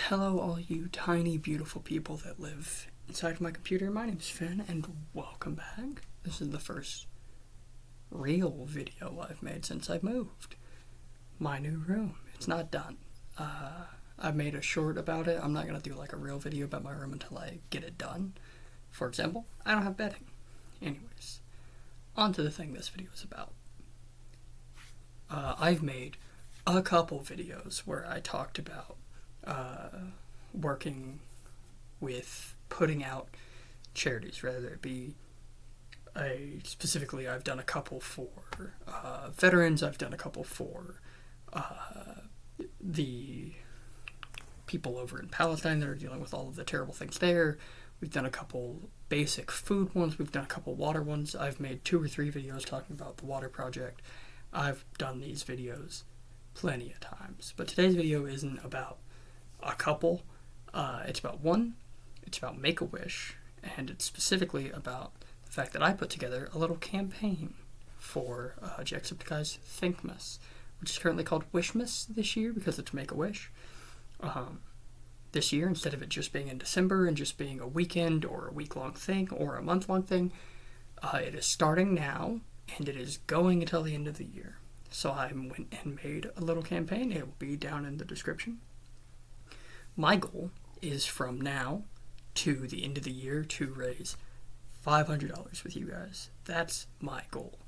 Hello all you tiny beautiful people that live inside of my computer. My name's Finn and welcome back. This is the first real video I've made since I moved. My new room. It's not done. I've made a short about it. I'm not going to do like a real video about my room until I get it done. For example, I don't have bedding. Anyways, on to the thing this video is about. I've made a couple videos where I talked about working with putting out charities, whether it be specifically I've done a couple for veterans, I've done a couple for the people over in Palestine that are dealing with all of the terrible things there. We've done a couple basic food ones, we've done a couple water ones. I've made 2 or 3 videos talking about the water project. I've done these videos plenty of times, but today's video isn't about a couple. It's about one. It's about Make-A-Wish, and it's specifically about the fact that I put together a little campaign for Jacksepticeye's Thinkmas, which is currently called Wishmas this year because it's Make-A-Wish. This year, instead of it just being in December and just being a weekend or a week-long thing or a month-long thing, it is starting now and it is going until the end of the year. So I went and made a little campaign. It will be down in the description. My goal is from now to the end of the year to raise $500 with you guys. That's my goal.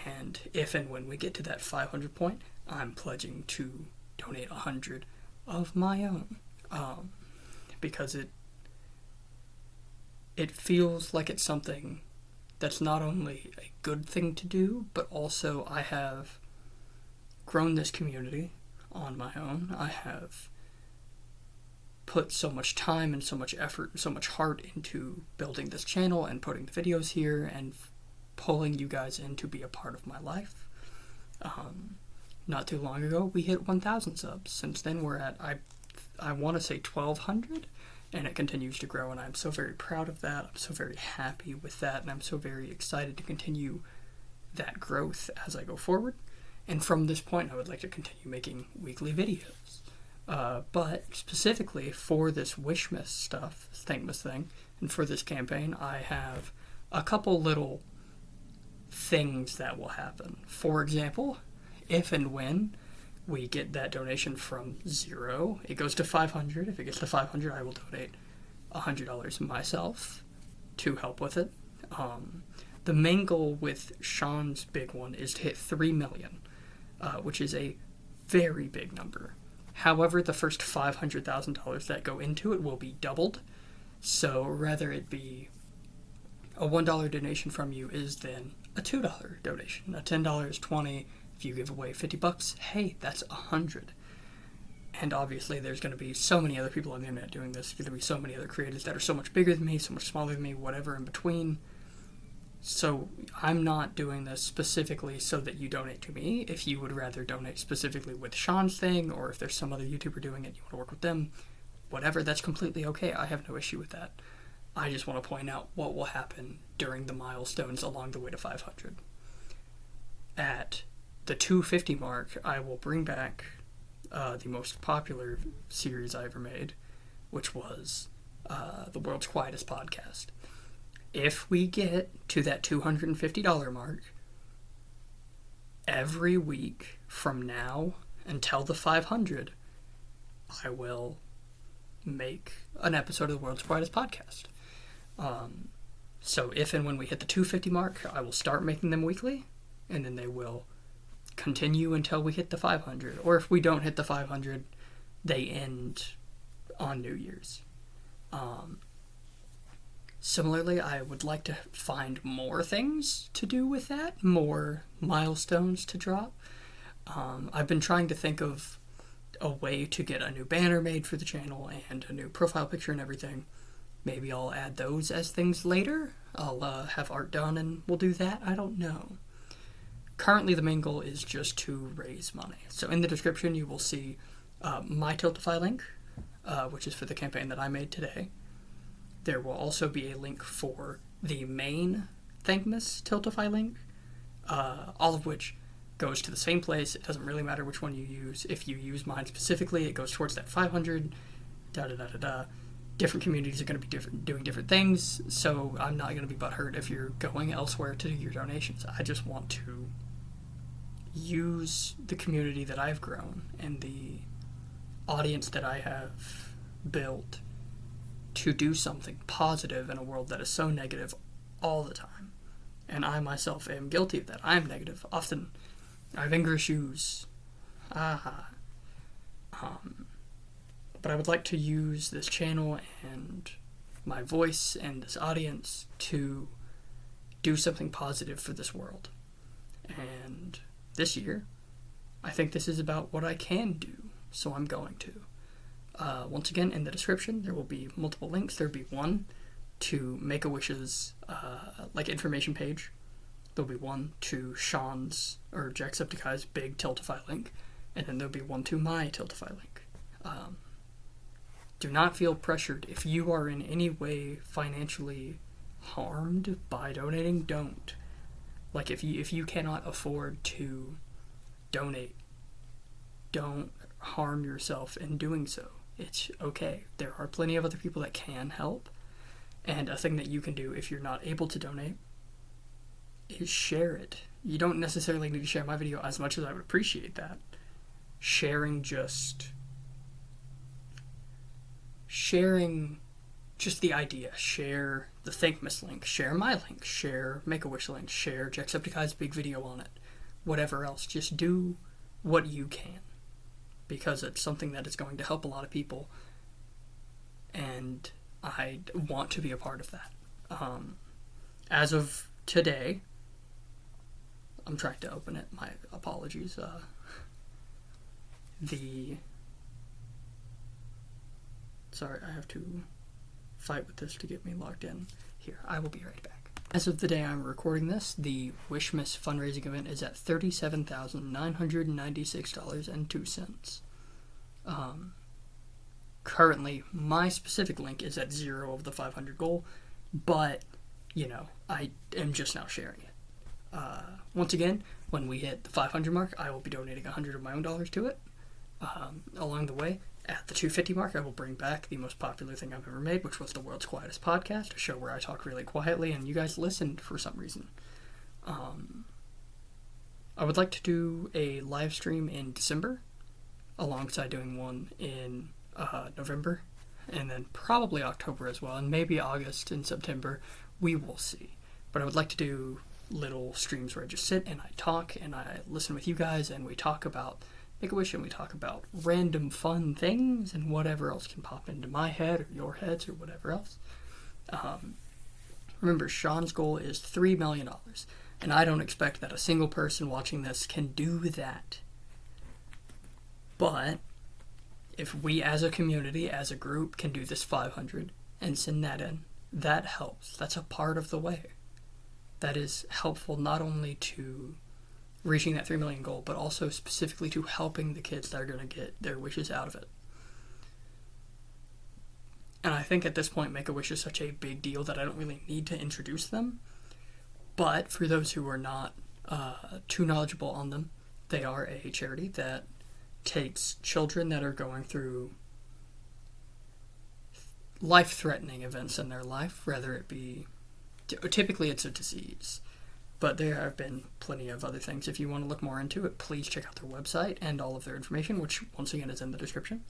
And if and when we get to that 500 point, I'm pledging to donate 100 of my own. Because it feels like it's something that's not only a good thing to do, but also I have grown this community on my own. I have put so much time and so much effort and so much heart into building this channel and putting the videos here and pulling you guys in to be a part of my life. Not too long ago, we hit 1,000 subs. Since then, we're at, I want to say 1,200, and it continues to grow, and I'm so very proud of that. I'm so very happy with that, and I'm so very excited to continue that growth as I go forward. And from this point, I would like to continue making weekly videos. But specifically for this Wishmas stuff, Thinkmas thing, and for this campaign, I have a couple little things that will happen. For example, if and when we get that donation from 0, it goes to 500. If it gets to 500, I will donate $100 myself to help with it. The main goal with Sean's big one is to hit 3 million, which is a very big number. However, the first $500,000 that go into it will be doubled. So rather it be a $1 donation from you is then a $2 donation. A $10 is $20. If you give away $50, hey, that's $100. And obviously there's going to be so many other people on the internet doing this. There's going to be so many other creators that are so much bigger than me, so much smaller than me, whatever in between. So I'm not doing this specifically so that you donate to me. If you would rather donate specifically with Sean's thing, or if there's some other YouTuber doing it, you want to work with them, whatever, that's completely okay. I have no issue with that. I just want to point out what will happen during the milestones along the way to 500. At the 250 mark, I will bring back the most popular series I ever made, which was the World's Quietest Podcast. If we get to that $250 mark, every week from now until the 500, I will make an episode of the World's Quietest Podcast. So if and when we hit the 250 mark, I will start making them weekly, and then they will continue until we hit the 500. Or if we don't hit the 500, they end on New Year's. Similarly, I would like to find more things to do with that, more milestones to drop. I've been trying to think of a way to get a new banner made for the channel and a new profile picture and everything. Maybe I'll add those as things later. I'll have art done and we'll do that. I don't know. Currently, the main goal is just to raise money. So in the description, you will see my Tiltify link, which is for the campaign that I made today. There will also be a link for the main Thinkmas Tiltify link, all of which goes to the same place. It doesn't really matter which one you use. If you use mine specifically, it goes towards that 500. da-da-da-da-da. Different communities are going to be doing different things, so I'm not going to be butthurt if you're going elsewhere to do your donations. I just want to use the community that I've grown and the audience that I have built to do something positive in a world that is so negative all the time. And I myself am guilty of that. I'm negative. Often I have anger issues. But I would like to use this channel and my voice and this audience to do something positive for this world. And this year, I think this is about what I can do, so I'm going to. Once again, in the description, there will be multiple links. There'll be one to Make-A-Wish's information page. There'll be one to Sean's or Jacksepticeye's big Tiltify link, and then there'll be one to my Tiltify link. Do not feel pressured. If you are in any way financially harmed by donating, don't. Like, if you cannot afford to donate, don't harm yourself in doing so. It's okay. There are plenty of other people that can help, and a thing that you can do if you're not able to donate is share it. You don't necessarily need to share my video as much as I would appreciate that. Sharing just the idea. Share the Thankmas link. Share my link. Share Make-A-Wish link. Share Jacksepticeye's big video on it. Whatever else. Just do what you can, because it's something that is going to help a lot of people, and I want to be a part of that. As of today, I'm trying to open it. My apologies. Sorry, I have to fight with this to get me logged in. Here, I will be right back. As of the day I'm recording this, the Wishmas fundraising event is at $37,996.02. Currently, my specific link is at 0 of the 500 goal, but, I am just now sharing it. Once again, when we hit the 500 mark, I will be donating 100 of my own dollars to it. Along the way, at the 250 mark, I will bring back the most popular thing I've ever made, which was the world's quietest podcast, a show where I talk really quietly and you guys listened for some reason. I would like to do a live stream in December, alongside doing one in November, and then probably October as well, and maybe August and September. We will see. But I would like to do little streams where I just sit and I talk and I listen with you guys, and we talk about Make-A-Wish, and we talk about random fun things and whatever else can pop into my head or your heads or whatever else. Remember, Sean's goal is $3 million, and I don't expect that a single person watching this can do that. But if we as a community, as a group, can do this 500 and send that in, that helps. That's a part of the way. That is helpful not only to reaching that 3 million goal, but also specifically to helping the kids that are going to get their wishes out of it. And I think at this point, Make-A-Wish is such a big deal that I don't really need to introduce them. But for those who are not too knowledgeable on them, they are a charity that takes children that are going through life-threatening events in their life, whether it be, typically it's a disease, but there have been plenty of other things. If you want to look more into it, please check out their website and all of their information, which once again is in the description.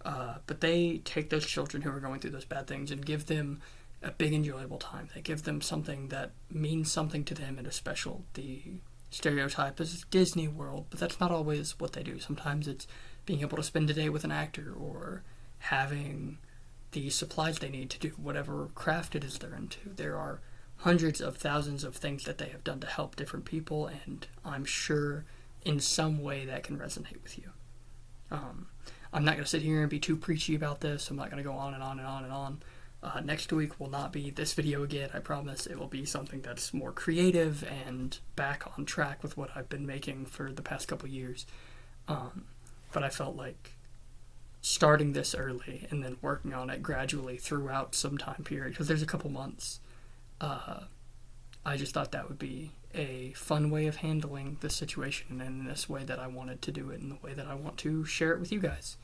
But they take those children who are going through those bad things and give them a big enjoyable time. They give them something that means something to them and is special. The stereotype is Disney World, but that's not always what they do. Sometimes it's being able to spend a day with an actor, or having the supplies they need to do whatever craft it is they're into. There are hundreds of thousands of things that they have done to help different people, and I'm sure in some way that can resonate with you. I'm not going to sit here and be too preachy about this. I'm not going to go on and on and on and on. Next week will not be this video again, I promise. It will be something that's more creative and back on track with what I've been making for the past couple years. But I felt like starting this early and then working on it gradually throughout some time period, because there's a couple months, I just thought that would be a fun way of handling this situation, and in this way that I wanted to do it, in the way that I want to share it with you guys.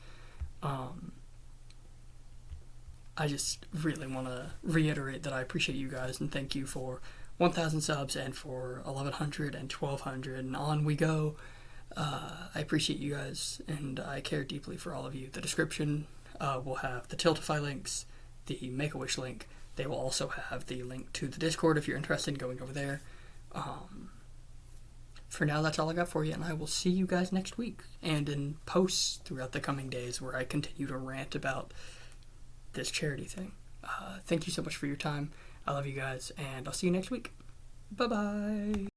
I just really want to reiterate that I appreciate you guys and thank you for 1,000 subs and for 1,100 and 1,200 and on we go. I appreciate you guys and I care deeply for all of you. The description will have the Tiltify links, the Make-A-Wish link. They will also have the link to the Discord if you're interested in going over there. For now, that's all I got for you, and I will see you guys next week and in posts throughout the coming days where I continue to rant about this charity thing. Thank you so much for your time. I love you guys, and I'll see you next week. Bye-bye.